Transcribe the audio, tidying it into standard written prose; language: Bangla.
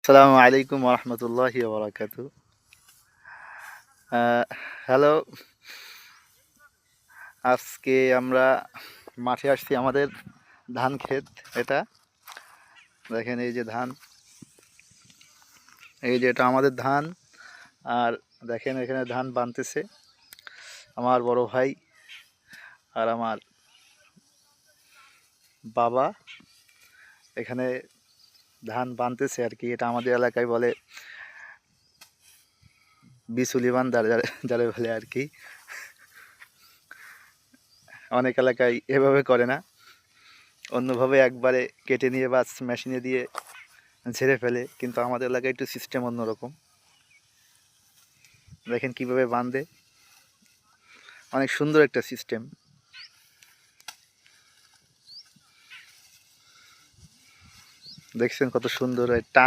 আসসালামু আলাইকুম রহমতুল্লাহি বারাকাতু। হ্যালো। আজকে আমরা মাঠে আসছি, আমাদের ধান ক্ষেত। এটা দেখেন, এই যে ধান, এই যে এটা আমাদের ধান। আর দেখেন, এখানে ধান বানতেছে আমার বড় ভাই আর আমার বাবা। এখানে ধান বানতেছে আর কি। এটা আমাদের এলাকায় বলে বিচুলি বান্দার, যারা বলে আর কি। অনেক এলাকায় এভাবে করে না, অন্যভাবে একবারে কেটে নিয়ে বাস মেশিনে দিয়ে ঝেড়ে ফেলে, কিন্তু আমাদের এলাকায় একটু সিস্টেম অন্যরকম। দেখেন কিভাবে বাঁধে, অনেক সুন্দর একটা সিস্টেম। দেখছেন কত সুন্দর টান